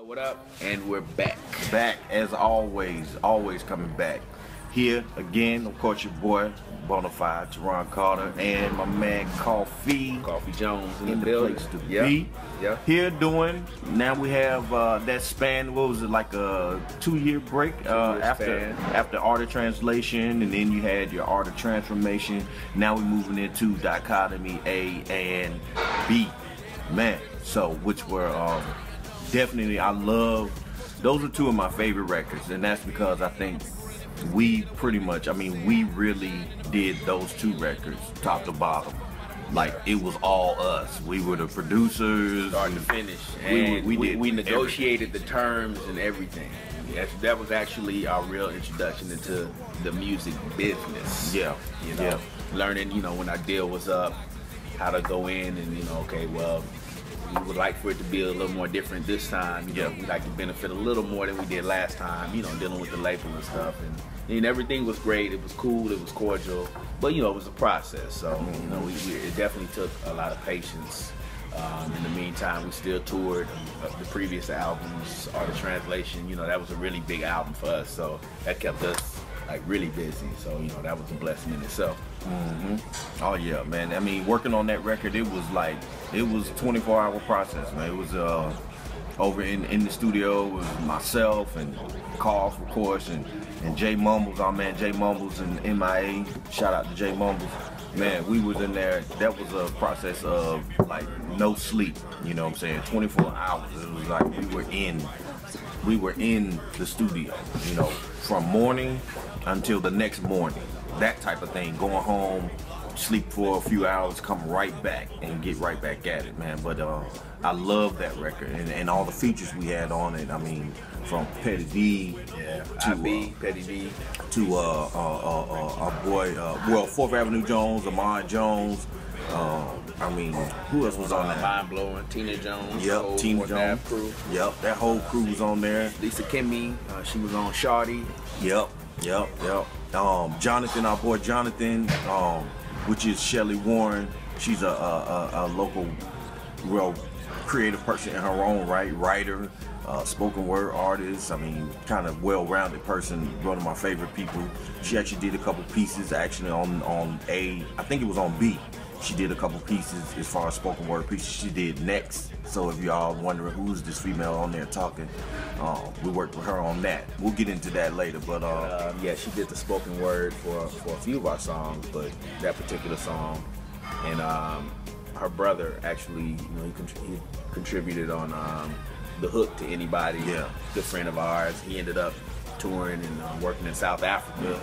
What up? And we're back. Back as always coming back. Here again, of course, your boy Bonafide, Teron Carter, and my man Coffee Jones in the building. place to Yep. be. Yeah. Here doing. Now we have that span. What was it, like a 2-year break after Art of Translation, and then you had your Art of Transformation. Now we're moving into Dichotomy A and B. Man, so which were definitely, I love. Those are two of my favorite records, and that's because I think we pretty much, we really did those two records top to bottom. Like, it was all us. We were the producers, Start to finish. And we negotiated everything. the terms and everything. That was actually our real introduction into the music business. Yeah. Learning, when our deal was up, how to go in and, okay, well, we would like for it to be a little more different this time. We'd like to benefit a little more than we did last time, dealing with the label and stuff. And everything was great. It was cool. It was cordial. But, it was a process. So, it definitely took a lot of patience. In the meantime, we still toured the previous albums, Art of Translation. That was a really big album for us. So that kept us, like, really busy. So, that was a blessing in itself. Oh yeah, man. Working on that record, it was a 24-hour process, man. It was over in the studio with myself and Cough, of course, and Jay Mumbles, our man Jay Mumbles and MIA. Shout out to Jay Mumbles. Man, we was in there. That was a process of, like, no sleep. 24 hours. It was like we were in the studio, from morning until the next morning. That type of thing. Going home, sleep for a few hours, come right back and get right back at it, man. But I love that record and all the features we had on it. From Petty V to Petty V to our boy, 4th Avenue Jones, Ahmad Jones. Who else was on that? Mind blowing. Tina Jones. Yep, Tina Jones. Crew. Yep, that whole crew was on there. Lisa Kimmy, she was on Shardy. Yep. Jonathan, our boy Jonathan, which is Shelly Warren. She's a local, real creative person in her own right, writer, spoken word artist. Kind of well-rounded person. One of my favorite people. She actually did a couple pieces actually on I think it was on B. She did a couple pieces as far as spoken word pieces. She did Next. So if y'all wondering who's this female on there talking, we worked with her on that. We'll get into that later. But yeah, she did the spoken word for a few of our songs, but that particular song, and her brother actually, he contributed on the hook to Anybody. Yeah, good friend of ours. He ended up touring and working in South Africa.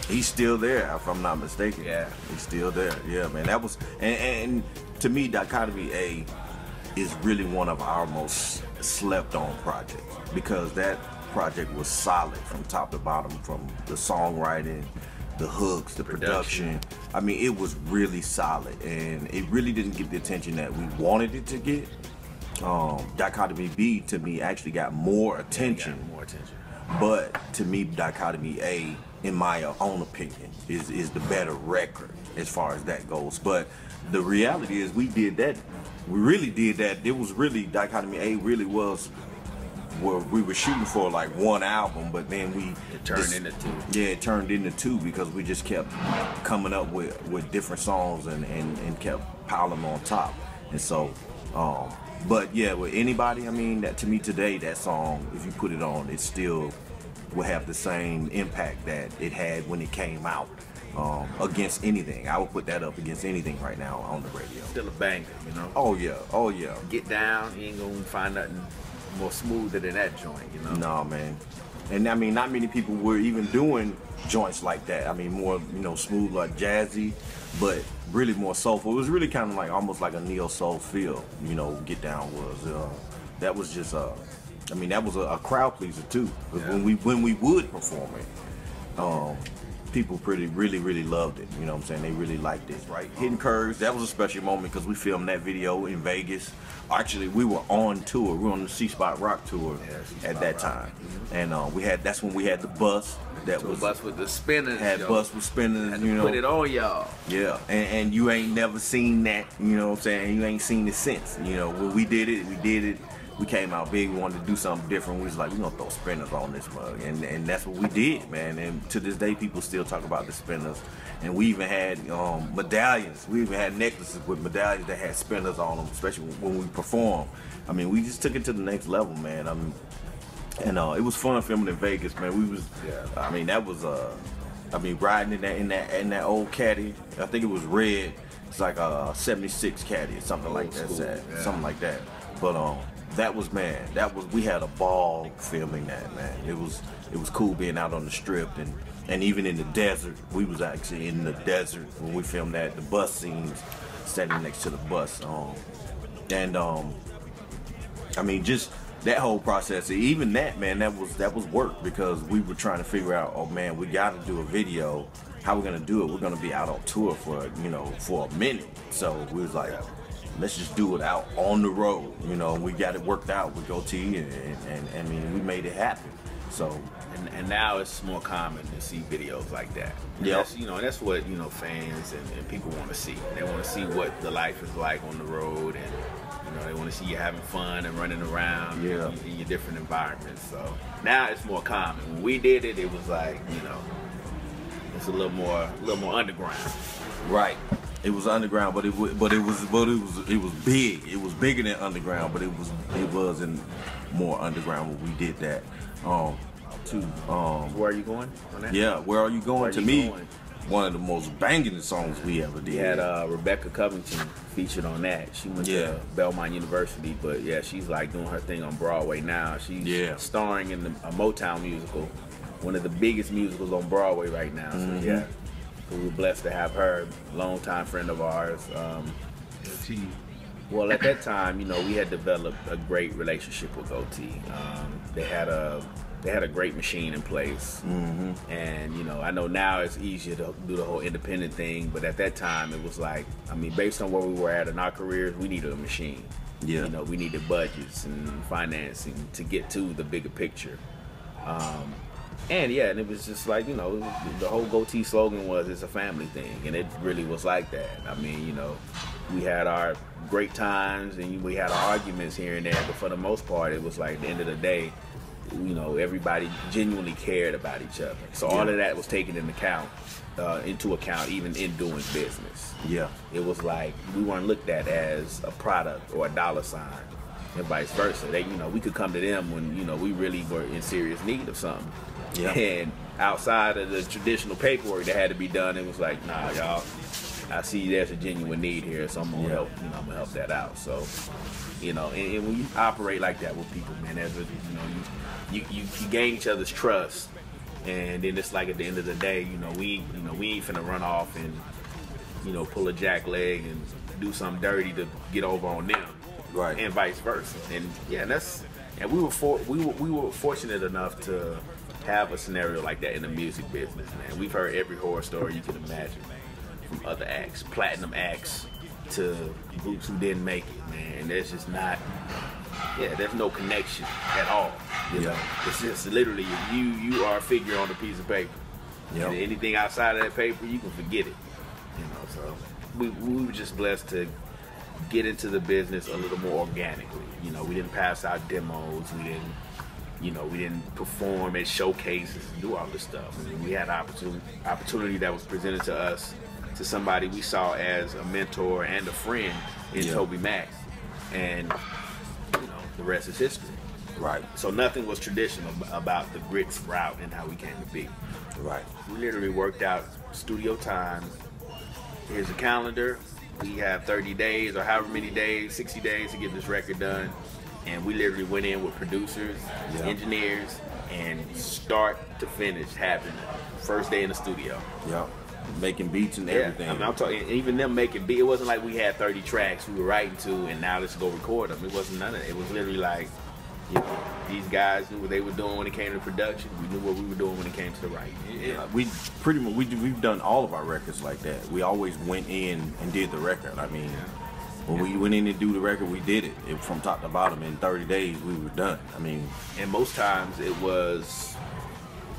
He's still there, if I'm not mistaken. Yeah, he's still there. Yeah, man. That was and to me, Dichotomy A is really one of our most slept-on projects because that project was solid from top to bottom, from the songwriting, the hooks, the production. It was really solid, and it really didn't get the attention that we wanted it to get. Dichotomy B to me actually got more attention. But to me, Dichotomy A, in my own opinion, is the better record as far as that goes. But the reality is we did that. We really did that. It was really, Dichotomy A really was where we were shooting for like one album, but then it turned into two. Yeah, it turned into two because we just kept coming up with different songs and kept piling on top. And so, but yeah, with Anybody, that to me today, that song, if you put it on, it still will have the same impact that it had when it came out. Against anything, I would put that up against anything right now on the radio. Still a banger, Oh yeah. Get Down, you ain't gonna find nothing more smoother than that joint, Nah, man. And not many people were even doing joints like that. More, smooth, like jazzy, but really more soulful. It was really kind of like almost like a neo soul feel. Get Down was. That was just that was a crowd pleaser too. Yeah. When we would perform it, people really loved it. They really liked it. Right. Hidden Curves. That was a special moment because we filmed that video in Vegas. Actually, we were on tour. We were on the C-Spot Rock tour at that time, and that's when we had the bus. That was bus with the spinners. Had bus with spinners. Put it on y'all. Yeah, and you ain't never seen that. You ain't seen it since. When we did it we came out big. We wanted to do something different. We was like, we're gonna throw spinners on this mug, and that's what we did, man. And to this day, people still talk about the spinners. And we even had medallions. We even had necklaces with medallions that had spinners on them, especially when we perform. I mean, we just took it to the next level, man. And it was fun filming in Vegas, man. We was, I mean, that was I mean, riding in that old caddy. I think it was red. It's like a '76 caddy or something like that. Something like that. But that was, man, we had a ball filming that, man. It was cool being out on the strip and even in the desert. We was actually in the desert when we filmed that, the bus scenes, standing next to the bus. I mean, just that whole process, even that, man, that was work, because we were trying to figure out, oh man, we got to do a video. How we're gonna do it? We're gonna be out on tour for a minute. So we was like, let's just do it out on the road. We got it worked out with Goatee, and I mean, we made it happen. So. And now it's more common to see videos like that. Yeah. That's what fans and people want to see. They want to see what the life is like on the road, and they want to see you having fun and running around in your different environments. So now it's more common. When we did it, it was like it's a little more underground. Right. It was underground, but it was big. It was bigger than underground, but it wasn't more underground when we did that. Where Are You Going? On that? Yeah, Where Are You Going? To me, one of the most banging songs we ever did. We had Rebecca Covington featured on that. She went to Belmont University, but yeah, she's like doing her thing on Broadway now. She's starring in a Motown musical, one of the biggest musicals on Broadway right now. So so we were blessed to have her, longtime friend of ours. Well, at that time, we had developed a great relationship with Goatee. They had a great machine in place, and I know now it's easier to do the whole independent thing, but at that time it was like, I mean, based on where we were at in our careers, we needed a machine. We needed budgets and financing to get to the bigger picture. And it was just like, the whole Goatee slogan was, it's a family thing, and it really was like that. I mean, we had our great times and we had our arguments here and there, but for the most part, it was like, at the end of the day, everybody genuinely cared about each other. So all of that was taken into account, even in doing business. It was like, we weren't looked at as a product or a dollar sign, and vice versa. We could come to them when, we really were in serious need of something. And outside of the traditional paperwork that had to be done, it was like, nah, y'all, I see there's a genuine need here, so I'm gonna help. I'm gonna help that out. So, and when you operate like that with people, man, you gain each other's trust, and then it's like, at the end of the day, we ain't finna run off and pull a jack leg and do something dirty to get over on them, right? And vice versa. And we were fortunate enough to have a scenario like that in the music business, man. We've heard every horror story you can imagine, from other acts, platinum acts, to groups who didn't make it, man. There's just not, there's no connection at all. It's just literally, you are a figure on a piece of paper. And anything outside of that paper, you can forget it. So we were just blessed to get into the business a little more organically. We didn't pass out demos. We didn't perform at showcases and do all this stuff. I mean, we had an opportunity that was presented to us, to somebody we saw as a mentor and a friend in Toby Mac, and the rest is history. Right. So nothing was traditional about the GRITS route and how we came to be. Right. We literally worked out studio time. Here's a calendar. We have 30 days or however many days, 60 days to get this record done. And we literally went in with producers, engineers, and start to finish happened first day in the studio. Making beats and everything. I mean, I'm talking, even them making beats. It wasn't like we had 30 tracks we were writing to and now let's go record them. It wasn't none of that. It was literally like, these guys knew what they were doing when it came to production. We knew what we were doing when it came to the writing. We pretty much, we've done all of our records like that. We always went in and did the record. I mean, when we went in to do the record, we did it from top to bottom. In 30 days, we were done. I mean, and most times it was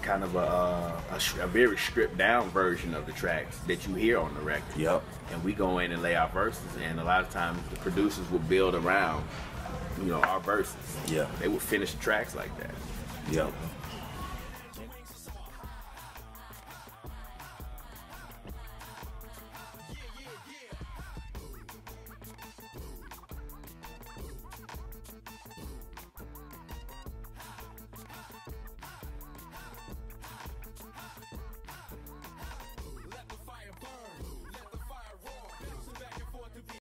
kind of a very stripped down version of the tracks that you hear on the record. Yep. And we go in and lay our verses, and a lot of times the producers will build around you know, our verses. Yeah. They would finish tracks like that. Yeah.